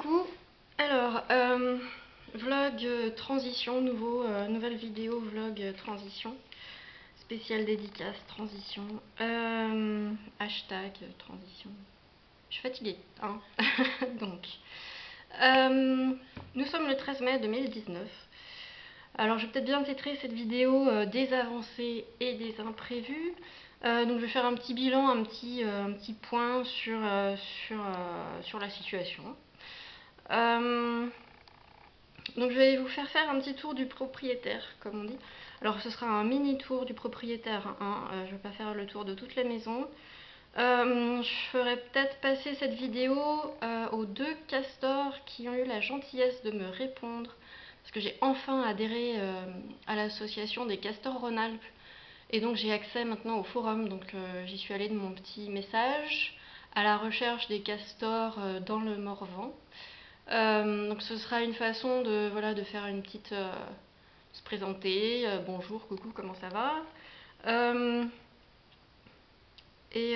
Coucou. Alors, vlog transition, nouvelle vidéo vlog transition, spéciale dédicace transition, hashtag transition. Je suis fatiguée, hein. Donc, nous sommes le 13 mai 2019. Alors, je vais peut-être bien titrer cette vidéo des avancées et des imprévus. Donc, je vais faire un petit bilan, un petit point sur la situation. Donc je vais vous faire un petit tour du propriétaire, comme on dit. Alors ce sera un mini tour du propriétaire, hein. Je ne vais pas faire le tour de toute la maison. Je ferai peut-être passer cette vidéo aux 2 castors qui ont eu la gentillesse de me répondre, parce que j'ai enfin adhéré à l'association des castors Rhône-Alpes, et donc j'ai accès maintenant au forum. Donc j'y suis allée de mon petit message à la recherche des castors dans le Morvan. Donc ce sera une façon de, voilà, de faire une petite... se présenter, bonjour, coucou, comment ça va, et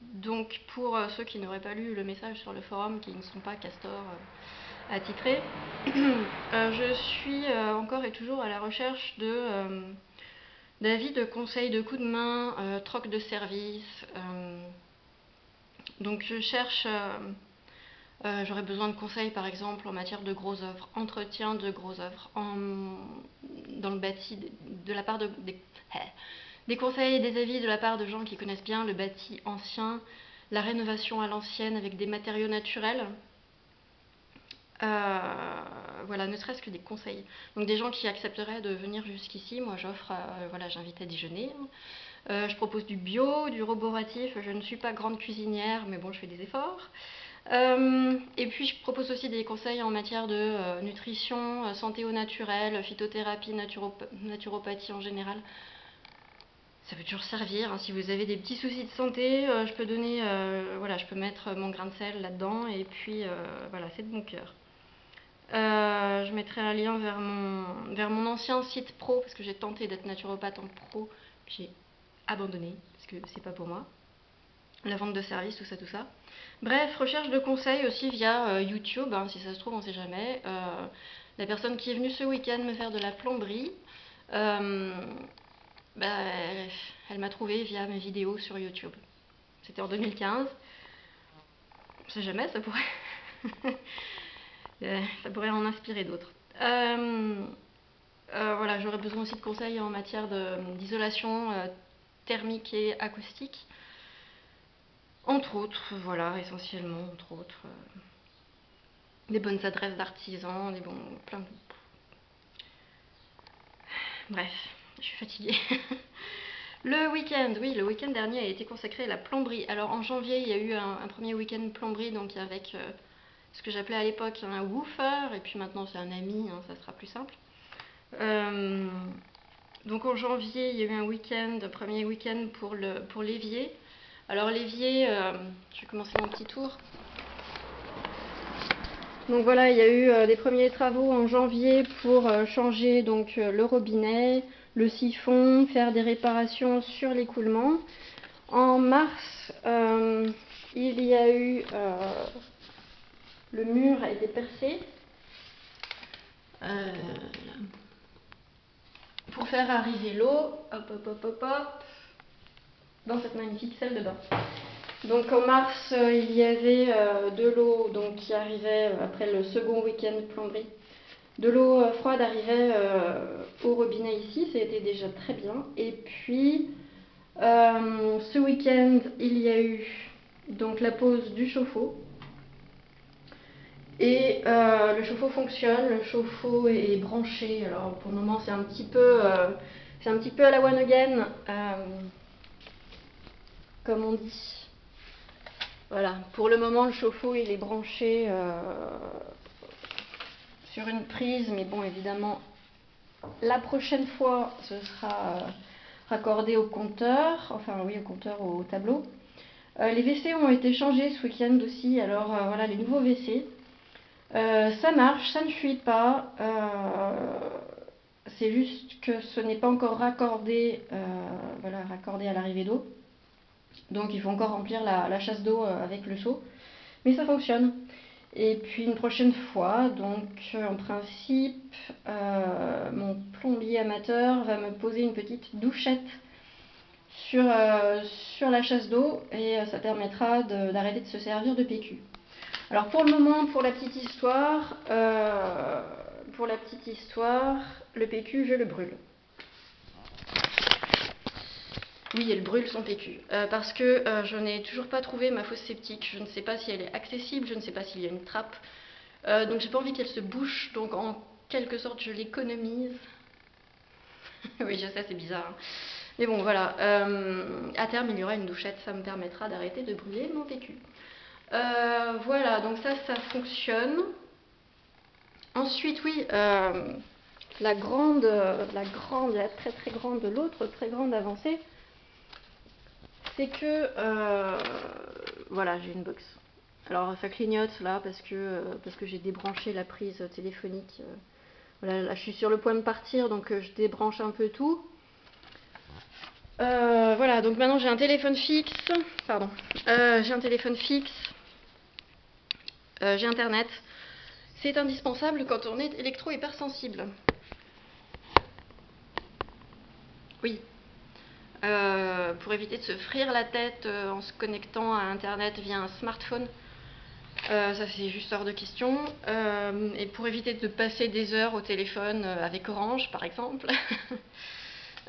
donc pour ceux qui n'auraient pas lu le message sur le forum, qui ne sont pas castors attitrés, je suis encore et toujours à la recherche d'avis, de conseils, de coups de main, troc de service. Donc je cherche... j'aurais besoin de conseils par exemple en matière de gros œuvres, entretien de gros œuvres, dans le bâti, de la part des conseils et des avis de la part de gens qui connaissent bien le bâti ancien, la rénovation à l'ancienne avec des matériaux naturels. Voilà, ne serait-ce que des conseils. Donc des gens qui accepteraient de venir jusqu'ici. Moi j'offre, voilà, j'invite à déjeuner. Je propose du bio, du roboratif. Je ne suis pas grande cuisinière, mais bon, je fais des efforts. Et puis je propose aussi des conseils en matière de nutrition, santé au naturel, phytothérapie, naturopathie en général. Ça peut toujours servir, hein. Si vous avez des petits soucis de santé, je peux donner, voilà, je peux mettre mon grain de sel là-dedans, et puis voilà, c'est de bon cœur. Je mettrai un lien vers mon ancien site pro, parce que j'ai tenté d'être naturopathe en pro, j'ai abandonné, parce que c'est pas pour moi. La vente de services, tout ça. Bref, recherche de conseils aussi via YouTube, hein, si ça se trouve, on sait jamais. La personne qui est venue ce week-end me faire de la plomberie, bah, elle m'a trouvé via mes vidéos sur YouTube. C'était en 2015. On sait jamais, ça pourrait... ça pourrait en inspirer d'autres. Voilà, j'aurais besoin aussi de conseils en matière d'isolation thermique et acoustique. Entre autres, voilà, essentiellement, entre autres. Des bonnes adresses d'artisans, des bons... plein de... Bref, je suis fatiguée. Le week-end, oui, le week-end dernier a été consacré à la plomberie. Alors en janvier, il y a eu un premier week-end plomberie, donc avec ce que j'appelais à l'époque un woofer, et puis maintenant c'est un ami, hein, ça sera plus simple. Donc en janvier, il y a eu un premier week-end pour l'évier. Alors l'évier, je vais commencer mon petit tour. Donc voilà, il y a eu des premiers travaux en janvier pour changer donc le robinet, le siphon, faire des réparations sur l'écoulement. En mars, il y a eu le mur a été percé pour faire arriver l'eau, hop, dans cette magnifique salle de bain. Donc en mars, il y avait de l'eau qui arrivait après le second week-end plomberie. De l'eau froide arrivait au robinet ici, ça a été déjà très bien. Et puis ce week-end, il y a eu donc la pose du chauffe-eau. Et le chauffe-eau fonctionne, le chauffe-eau est branché. Alors pour le moment, c'est un petit peu à la one again, comme on dit. Voilà, pour le moment, le chauffe-eau il est branché sur une prise, mais bon, évidemment, la prochaine fois, ce sera raccordé au compteur, enfin oui, au compteur, au tableau. Les WC ont été changés ce week-end aussi, alors voilà, les nouveaux WC. Ça marche, ça ne fuit pas, c'est juste que ce n'est pas encore raccordé, raccordé à l'arrivée d'eau. Donc il faut encore remplir la chasse d'eau avec le seau. Mais ça fonctionne. Et puis une prochaine fois, donc en principe, mon plombier amateur va me poser une petite douchette sur la chasse d'eau et ça permettra d'arrêter de se servir de PQ. Alors pour le moment, pour la petite histoire, le PQ, je le brûle. Oui, elle brûle son PQ. Parce que je n'ai toujours pas trouvé ma fosse septique. Je ne sais pas si elle est accessible, je ne sais pas s'il y a une trappe. Donc j'ai pas envie qu'elle se bouche, donc en quelque sorte je l'économise. Oui, je sais, c'est bizarre. Hein. Mais bon, voilà. À terme, il y aura une douchette, ça me permettra d'arrêter de brûler mon PQ. Voilà, donc ça fonctionne. Ensuite, oui, la très très grande, l'autre très grande avancée, c'est que, voilà, j'ai une box. Alors ça clignote là parce que j'ai débranché la prise téléphonique. Voilà, là je suis sur le point de partir, donc je débranche un peu tout. Voilà, donc maintenant j'ai un téléphone fixe. Pardon. J'ai un téléphone fixe. J'ai internet. C'est indispensable quand on est électro-hypersensible. Oui. Pour éviter de se frire la tête en se connectant à internet via un smartphone. Ça c'est juste hors de question. Et pour éviter de passer des heures au téléphone avec Orange par exemple,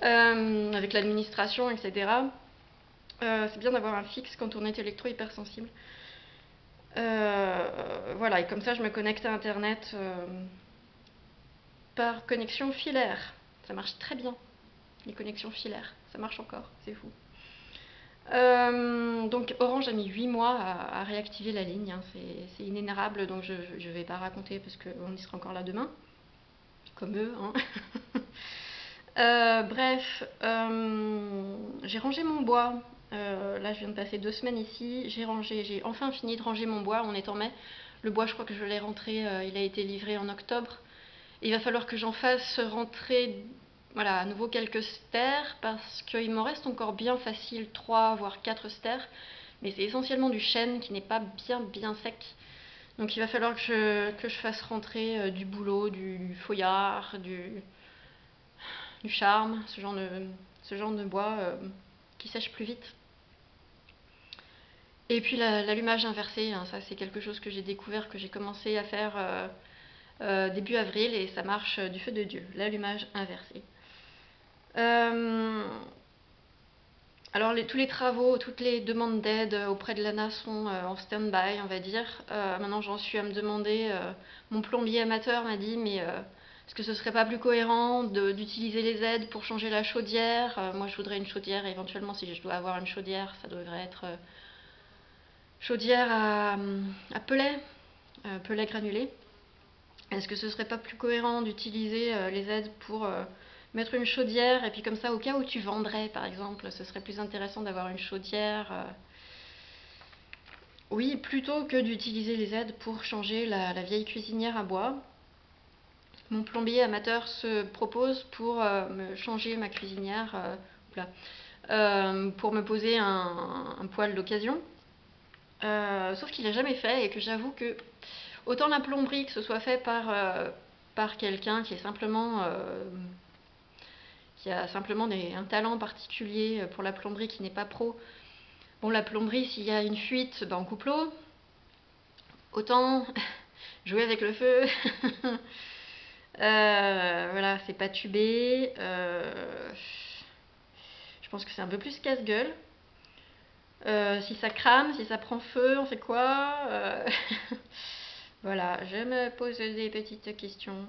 avec l'administration, etc. C'est bien d'avoir un fixe quand on est électro-hypersensible. Voilà, et comme ça je me connecte à internet par connexion filaire. Ça marche très bien, les connexions filaires. Ça marche encore, c'est fou. Donc Orange a mis 8 mois à réactiver la ligne, hein. C'est inénarrable, donc je ne vais pas raconter parce qu'on y sera encore là demain, comme eux. Hein. Bref, j'ai rangé mon bois. Là je viens de passer 2 semaines ici, j'ai enfin fini de ranger mon bois, on est en mai. Le bois je crois que je l'ai rentré, il a été livré en octobre. Il va falloir que j'en fasse rentrer voilà, à nouveau quelques stères parce qu'il m'en reste encore bien facile 3 voire 4 stères, mais c'est essentiellement du chêne qui n'est pas bien sec. Donc il va falloir que je fasse rentrer du bouleau, du feuillard, du charme, ce genre de bois qui sèche plus vite. Et puis l'allumage inversé, hein, ça c'est quelque chose que j'ai découvert, que j'ai commencé à faire début avril et ça marche du feu de Dieu, l'allumage inversé. Alors tous les travaux, toutes les demandes d'aide auprès de l'ANA sont en stand-by, on va dire. Maintenant j'en suis à me demander, mon plombier amateur m'a dit mais est-ce que ce serait pas plus cohérent d'utiliser les aides pour changer la chaudière? Moi je voudrais une chaudière, éventuellement si je dois avoir une chaudière, ça devrait être chaudière à pellet granulé. Est-ce que ce serait pas plus cohérent d'utiliser les aides pour mettre une chaudière et puis comme ça au cas où tu vendrais par exemple, ce serait plus intéressant d'avoir une chaudière oui, plutôt que d'utiliser les aides pour changer la vieille cuisinière à bois. Mon plombier amateur se propose pour me changer ma cuisinière pour me poser un poêle d'occasion. Sauf qu'il n'a jamais fait et que j'avoue que autant la plomberie, que ce soit fait par quelqu'un qui a simplement un talent particulier pour la plomberie qui n'est pas pro. Bon, la plomberie, s'il y a une fuite, ben on coupe l'eau. Autant jouer avec le feu. Voilà, c'est pas tubé. Je pense que c'est un peu plus casse-gueule. Si ça crame, si ça prend feu, on fait quoi? Voilà, je me pose des petites questions.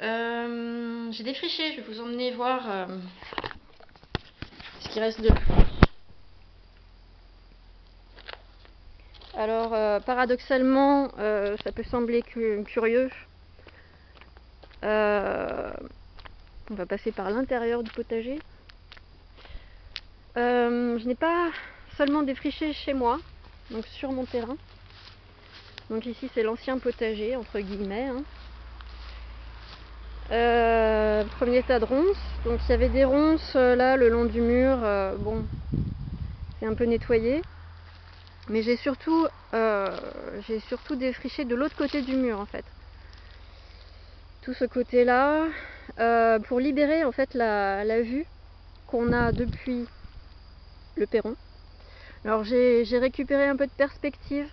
J'ai défriché, je vais vous emmener voir ce qui reste de friche. Alors, paradoxalement, ça peut sembler curieux. On va passer par l'intérieur du potager. Je n'ai pas seulement défriché chez moi, donc sur mon terrain. Donc ici c'est l'ancien potager entre guillemets. Hein. Premier tas de ronces. Donc il y avait des ronces là le long du mur. Bon, c'est un peu nettoyé. Mais j'ai surtout défriché de l'autre côté du mur en fait. Tout ce côté-là, pour libérer en fait la vue qu'on a depuis le perron. Alors j'ai récupéré un peu de perspective.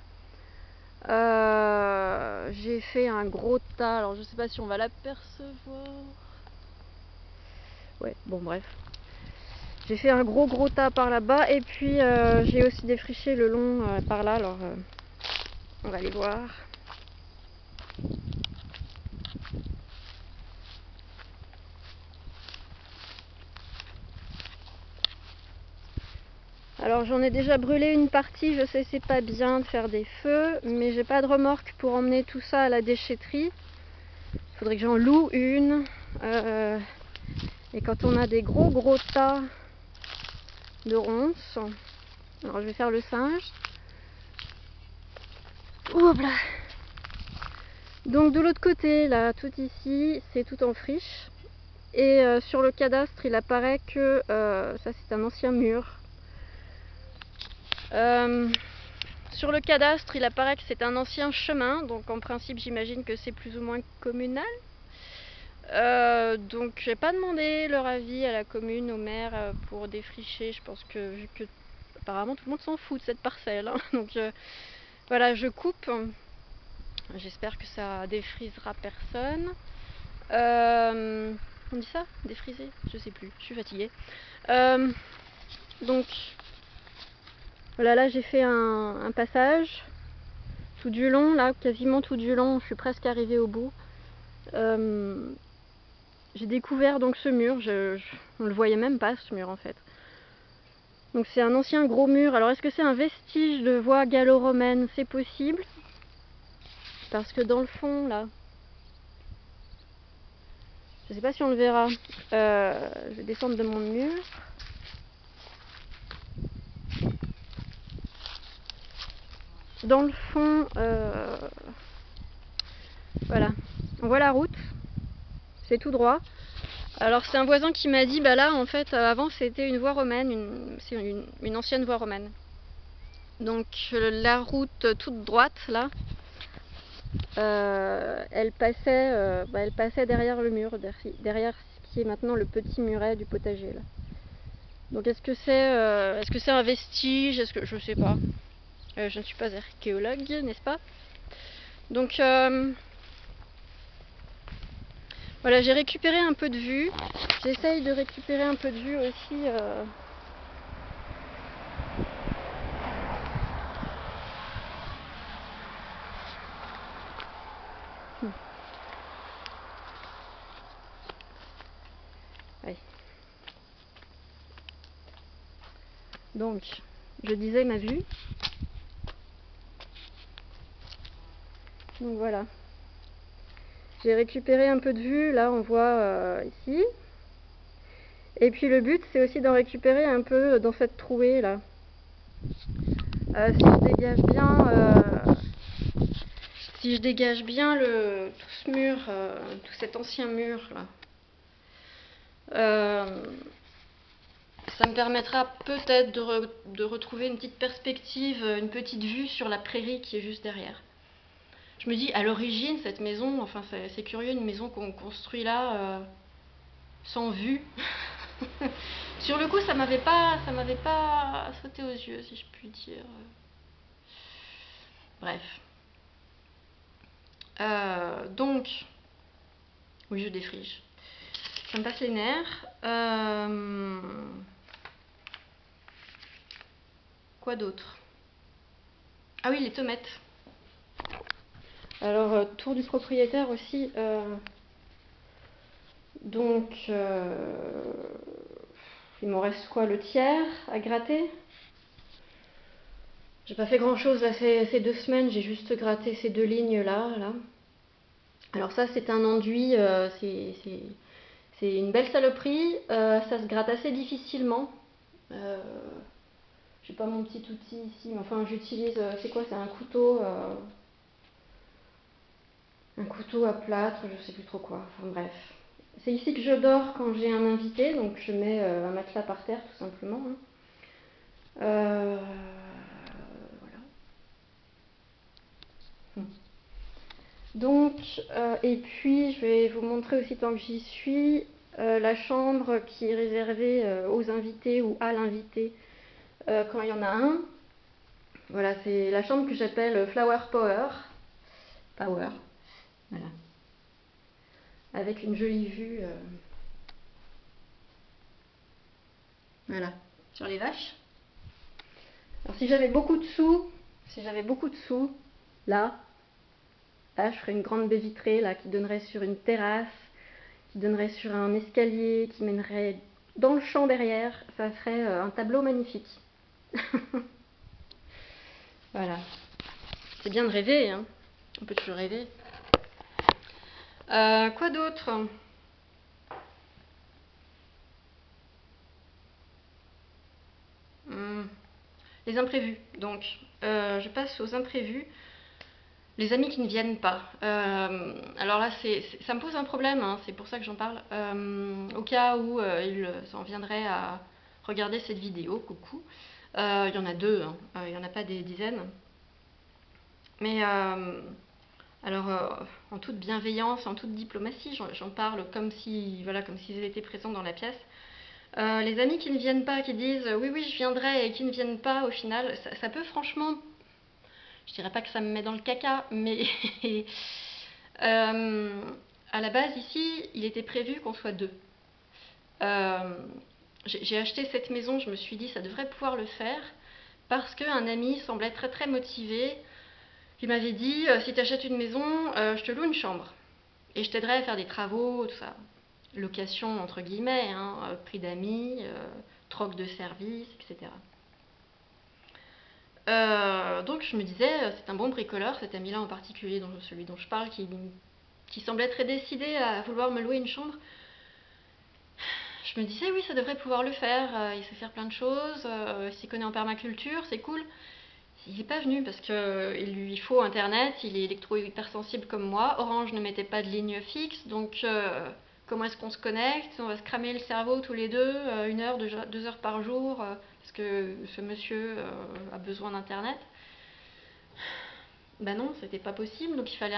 J'ai fait un gros tas, alors je sais pas si on va l'apercevoir. Ouais, bon bref. J'ai fait un gros tas par là-bas et puis j'ai aussi défriché le long par là, alors on va aller voir. Alors j'en ai déjà brûlé une partie, je sais c'est pas bien de faire des feux, mais j'ai pas de remorque pour emmener tout ça à la déchetterie. Il faudrait que j'en loue une. Et quand on a des gros tas de ronces, alors je vais faire le singe. Hop là. Donc de l'autre côté, là, tout ici, c'est tout en friche. Et sur le cadastre, il apparaît que ça c'est un ancien mur. Sur le cadastre, il apparaît que c'est un ancien chemin, donc en principe j'imagine que c'est plus ou moins communal. Donc j'ai pas demandé leur avis à la commune, au maire pour défricher. Je pense que vu que apparemment tout le monde s'en fout de cette parcelle, hein. Donc voilà, je coupe. J'espère que ça défrisera personne. On dit ça? Défriser? Je sais plus, je suis fatiguée. Donc voilà, là j'ai fait un passage tout du long, là quasiment tout du long, je suis presque arrivée au bout. J'ai découvert donc ce mur, on le voyait même pas ce mur en fait. Donc c'est un ancien gros mur. Alors est-ce que c'est un vestige de voie gallo-romaine? C'est possible. Parce que dans le fond là, je sais pas si on le verra. Je vais descendre de mon mur. Dans le fond, voilà, on voit la route, c'est tout droit. Alors c'est un voisin qui m'a dit, bah là en fait avant c'était une voie romaine, c'est une ancienne voie romaine. Donc la route toute droite là, elle passait derrière le mur, derrière ce qui est maintenant le petit muret du potager là. Donc est-ce que c'est un vestige? Est-ce que je sais pas. Je ne suis pas archéologue, n'est-ce pas? Donc voilà, j'ai récupéré un peu de vue. J'essaye de récupérer un peu de vue aussi. Ouais. Donc, je disais ma vue. Donc voilà. J'ai récupéré un peu de vue, là on voit ici. Et puis le but c'est aussi d'en récupérer un peu dans cette trouée là. Si je dégage bien tout ce mur, tout cet ancien mur là, ça me permettra peut-être de retrouver une petite perspective, une petite vue sur la prairie qui est juste derrière. Je me dis, à l'origine, cette maison, enfin c'est curieux, une maison qu'on construit là, sans vue. Sur le coup, ça m'avait pas sauté aux yeux, si je puis dire. Bref. Donc, oui, je défriche. Ça me passe les nerfs. Quoi d'autre? Ah oui, les tomates. Alors, tour du propriétaire aussi. Donc, il m'en reste quoi? Le tiers à gratter? J'ai pas fait grand chose là, ces 2 semaines, j'ai juste gratté ces 2 lignes là. Alors ça c'est un enduit, c'est une belle saloperie, ça se gratte assez difficilement. J'ai pas mon petit outil ici, mais enfin j'utilise, c'est quoi? C'est un couteau à plâtre, je sais plus trop quoi, enfin bref. C'est ici que je dors quand j'ai un invité, donc je mets un matelas par terre tout simplement. Voilà. Donc, et puis je vais vous montrer aussi tant que j'y suis, la chambre qui est réservée aux invités ou à l'invité quand il y en a un. Voilà, c'est la chambre que j'appelle Flower Power. Power, voilà. Avec une jolie vue, voilà, sur les vaches. Alors si j'avais beaucoup de sous, là, je ferais une grande baie vitrée là qui donnerait sur une terrasse, qui donnerait sur un escalier, qui mènerait dans le champ derrière. Ça serait un tableau magnifique. Voilà. C'est bien de rêver, hein. On peut toujours rêver. Quoi d'autre? Les imprévus. Donc, je passe aux imprévus. Les amis qui ne viennent pas. Alors là, ça me pose un problème, hein, c'est pour ça que j'en parle. Au cas où ils s'en viendraient à regarder cette vidéo, coucou. Il y en a deux, hein, il n'y en a pas des dizaines. Mais alors, en toute bienveillance, en toute diplomatie, j'en parle comme si, voilà, comme s'ils étaient présents dans la pièce. Les amis qui ne viennent pas, qui disent oui, oui, je viendrai et qui ne viennent pas, au final, ça peut franchement. Je dirais pas que ça me met dans le caca, mais à la base ici, il était prévu qu'on soit deux. J'ai acheté cette maison, je me suis dit ça devrait pouvoir le faire, parce qu'un ami semblait très très motivé. Il m'avait dit si tu achètes une maison, je te loue une chambre. Et je t'aiderai à faire des travaux, tout ça. Location entre guillemets, hein, prix d'amis, troc de services, etc. Donc je me disais, c'est un bon bricoleur, cet ami-là en particulier, celui dont je parle, qui semblait très décidé à vouloir me louer une chambre. Je me disais, oui, ça devrait pouvoir le faire, il sait faire plein de choses, il s'y connaît en permaculture, c'est cool. Il n'est pas venu parce qu'il lui faut Internet, il est électro-hypersensible comme moi. Orange ne mettait pas de ligne fixe, donc comment est-ce qu'on se connecte? On va se cramer le cerveau tous les deux, 1 heure, 2 heures par jour, parce que ce monsieur a besoin d'Internet. Ben non, c'était pas possible, donc il fallait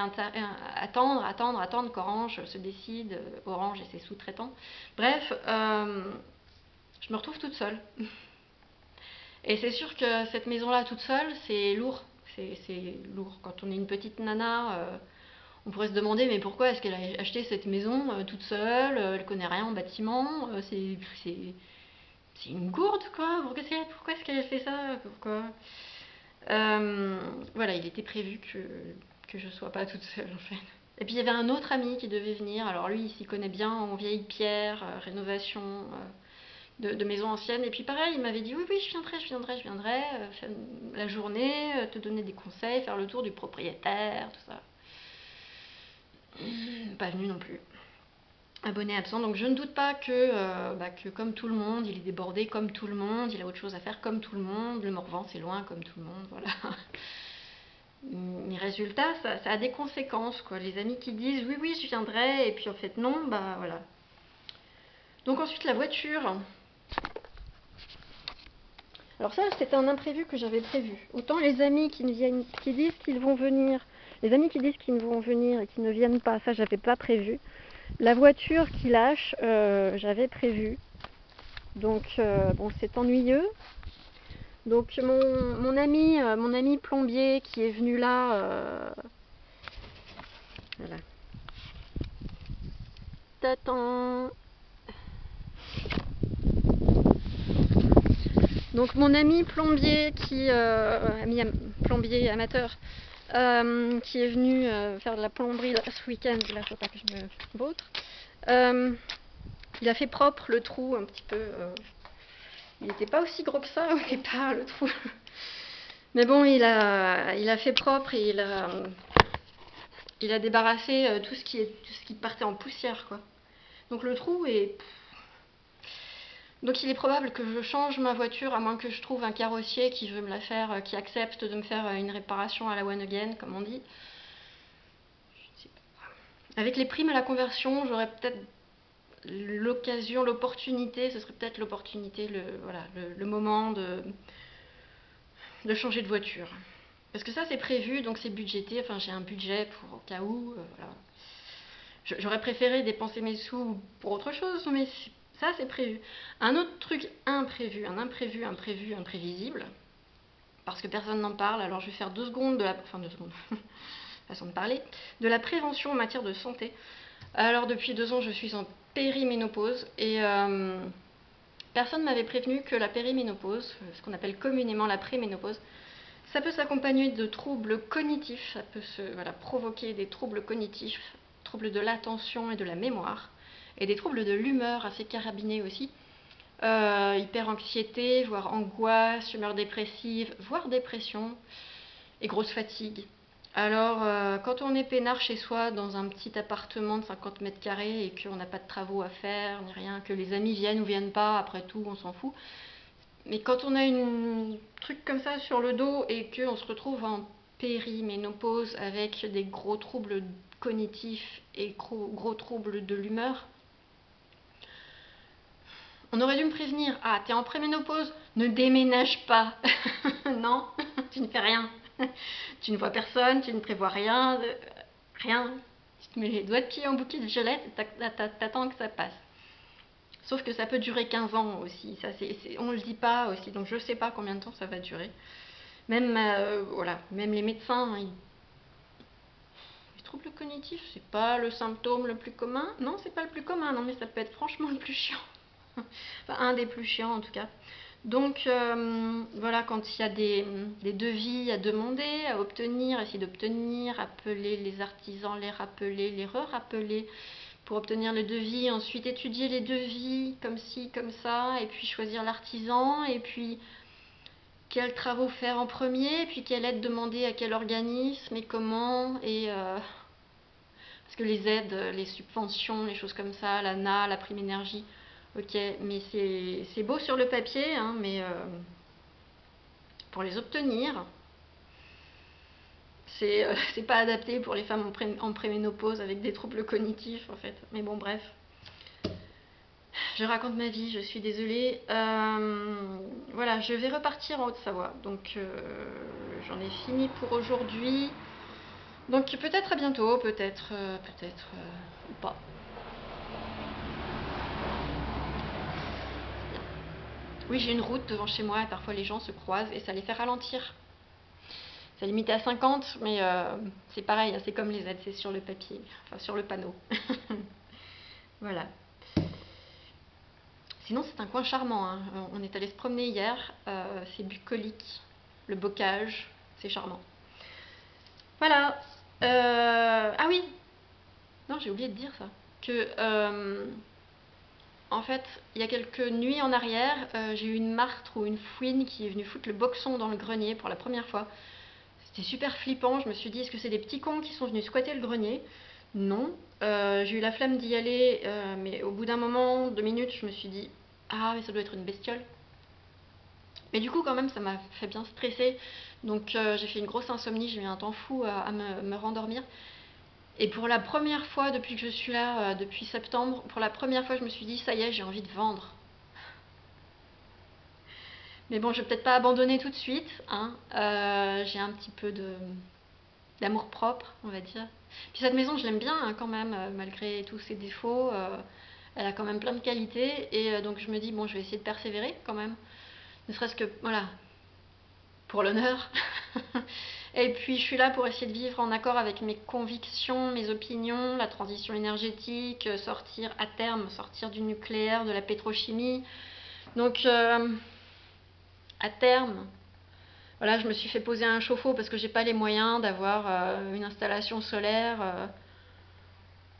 attendre qu'Orange se décide, Orange et ses sous-traitants. Bref, je me retrouve toute seule. Et c'est sûr que cette maison-là toute seule, c'est lourd. C'est lourd. Quand on est une petite nana, on pourrait se demander mais pourquoi est-ce qu'elle a acheté cette maison toute seule, elle connaît rien en bâtiment, c'est une gourde quoi. Pourquoi est-ce qu'elle a fait ça? Pourquoi? Voilà, il était prévu que je sois pas toute seule en fait. Et puis il y avait un autre ami qui devait venir. Alors lui, il s'y connaît bien en vieilles pierres, rénovation de maisons anciennes. Et puis pareil, il m'avait dit oui, oui, je viendrai faire la journée, te donner des conseils, faire le tour du propriétaire, tout ça. Pas venu non plus. Abonné absent, donc je ne doute pas que comme tout le monde, il est débordé comme tout le monde, il a autre chose à faire comme tout le monde, le Morvan c'est loin comme tout le monde, voilà. Mais résultat, ça a des conséquences, quoi. Les amis qui disent oui, oui, je viendrai, et puis en fait non, bah voilà. Donc ensuite la voiture. Alors ça, c'est un imprévu que j'avais prévu. Autant les amis qui disent qu'ils vont venir, les amis qui disent qu'ils vont venir et qui ne viennent pas, ça j'avais pas prévu. La voiture qui lâche, j'avais prévu. Donc bon, c'est ennuyeux. Donc mon ami plombier qui est venu là, voilà. T'attends. Donc mon ami plombier plombier amateur qui est venu faire de la plomberie ce week-end, là faut pas que je me vautre. Il a fait propre le trou un petit peu. Il n'était pas aussi gros que ça au départ le trou. Mais bon, il a fait propre et il a débarrassé tout ce qui partait en poussière quoi. Donc le trou est. Donc il est probable que je change ma voiture à moins que je trouve un carrossier qui veut me la faire, qui accepte de me faire une réparation à la one again, comme on dit. Avec les primes à la conversion, j'aurais peut-être l'occasion, l'opportunité, ce serait peut-être l'opportunité, le moment de changer de voiture. Parce que ça c'est prévu, donc c'est budgété, enfin j'ai un budget pour au cas où, voilà. J'aurais préféré dépenser mes sous pour autre chose, mais ça c'est prévu. Un autre truc imprévu, un imprévu, imprévisible, parce que personne n'en parle, alors je vais faire 2 secondes de la... Enfin 2 secondes, façon de parler, de la prévention en matière de santé. Alors depuis 2 ans je suis en périménopause et personne ne m'avait prévenu que la périménopause, ce qu'on appelle communément la préménopause, ça peut s'accompagner de troubles cognitifs, ça peut provoquer des troubles cognitifs, troubles de l'attention et de la mémoire, et des troubles de l'humeur assez carabinés aussi, hyper-anxiété, voire angoisse, humeur dépressive, voire dépression, et grosse fatigue. Alors, quand on est peinard chez soi, dans un petit appartement de 50 mètres carrés, et qu'on n'a pas de travaux à faire, ni rien, que les amis viennent ou viennent pas, après tout, on s'en fout, mais quand on a un truc comme ça sur le dos et qu'on se retrouve en périménopause avec des gros troubles cognitifs et gros troubles de l'humeur, on aurait dû me prévenir. Ah, t'es en préménopause, ne déménage pas. Non, tu ne fais rien. Tu ne vois personne, tu ne prévois rien, rien. Tu te mets les doigts de pied en bouquet de violette et t'attends que ça passe. Sauf que ça peut durer 15 ans aussi, ça on ne le dit pas aussi, donc je ne sais pas combien de temps ça va durer. Même, voilà, même les médecins, les troubles cognitifs, c'est pas le symptôme le plus commun. Non, c'est pas le plus commun, non, mais ça peut être franchement le plus chiant. Enfin, un des plus chiants en tout cas. Donc voilà, quand il y a des devis à demander, à obtenir, essayer d'obtenir, appeler les artisans, les rappeler, les re-rappeler pour obtenir le devis, ensuite étudier les devis comme ci, comme ça, et puis choisir l'artisan, et puis quels travaux faire en premier, et puis quelle aide demander à quel organisme, et comment, et parce que les aides, les subventions, les choses comme ça, l'ANA, la prime énergie, ok, mais c'est beau sur le papier, hein, mais pour les obtenir, c'est pas adapté pour les femmes en préménopause avec des troubles cognitifs en fait. Mais bon, bref. Je raconte ma vie, je suis désolée. Voilà, je vais repartir en Haute-Savoie. Donc j'en ai fini pour aujourd'hui. Donc peut-être à bientôt, peut-être ou pas. Oui, j'ai une route devant chez moi et parfois les gens se croisent et ça les fait ralentir. C'est limité à 50, mais c'est pareil, c'est comme les aides, c'est sur le papier, enfin sur le panneau. Voilà. Sinon, c'est un coin charmant, hein. On est allé se promener hier, c'est bucolique, le bocage, c'est charmant. Voilà. Ah oui, non, j'ai oublié de dire ça. Que, en fait, il y a quelques nuits en arrière, j'ai eu une martre ou une fouine qui est venue foutre le boxon dans le grenier pour la première fois. C'était super flippant, je me suis dit, est-ce que c'est des petits cons qui sont venus squatter le grenier? Non. J'ai eu la flemme d'y aller, mais au bout d'un moment, 2 minutes, je me suis dit, ah, mais ça doit être une bestiole. Mais du coup, quand même, ça m'a fait bien stresser. Donc, j'ai fait une grosse insomnie, j'ai eu un temps fou à me rendormir. Et pour la première fois depuis que je suis là, depuis septembre, pour la première fois, je me suis dit, ça y est, j'ai envie de vendre. Mais bon, je vais peut-être pas abandonner tout de suite, hein. J'ai un petit peu d'amour propre, on va dire. Puis cette maison, je l'aime bien, hein, quand même, malgré tous ses défauts. Elle a quand même plein de qualités. Et donc, je me dis, bon, je vais essayer de persévérer quand même. Ne serait-ce que, voilà, pour l'honneur. Et puis je suis là pour essayer de vivre en accord avec mes convictions, mes opinions, la transition énergétique, sortir à terme, sortir du nucléaire, de la pétrochimie. Donc à terme, voilà, je me suis fait poser un chauffe-eau parce que j'ai pas les moyens d'avoir une installation solaire.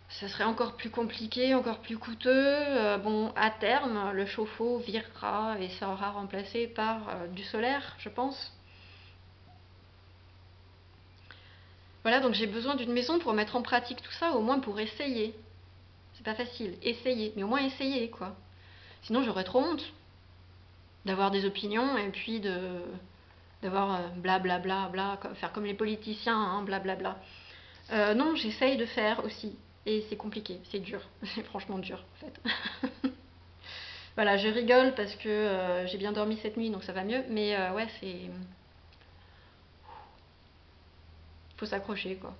Ça serait encore plus compliqué, encore plus coûteux. Bon, à terme, le chauffe-eau virera et sera remplacé par du solaire, je pense. Voilà, donc j'ai besoin d'une maison pour mettre en pratique tout ça, au moins pour essayer. C'est pas facile, essayer, mais au moins essayer, quoi. Sinon, j'aurais trop honte d'avoir des opinions et puis d'avoir blablabla, faire comme les politiciens, hein, blablabla. Non, j'essaye de faire aussi. Et c'est compliqué, c'est dur. C'est franchement dur, en fait. Voilà, je rigole parce que j'ai bien dormi cette nuit, donc ça va mieux. Mais ouais, faut s'accrocher, quoi.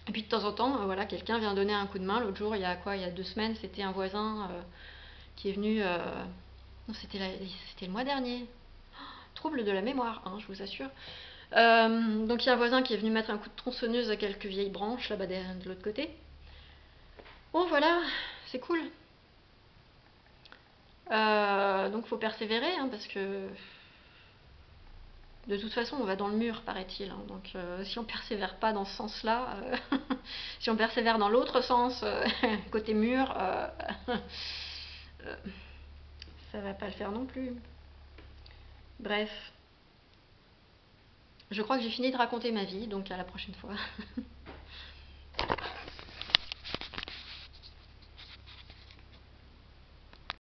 Et puis de temps en temps, voilà, quelqu'un vient donner un coup de main. L'autre jour, il y a 2 semaines, c'était un voisin qui est venu. Non, c'était le mois dernier. Trouble de la mémoire, hein, je vous assure. Donc il y a un voisin qui est venu mettre un coup de tronçonneuse à quelques vieilles branches là-bas de l'autre côté. Bon, voilà, c'est cool. Donc faut persévérer, hein, parce que de toute façon on va dans le mur, paraît-il, hein. Donc si on persévère pas dans ce sens-là, si on persévère dans l'autre sens, côté mur, ça va pas le faire non plus. Bref, je crois que j'ai fini de raconter ma vie, donc à la prochaine fois.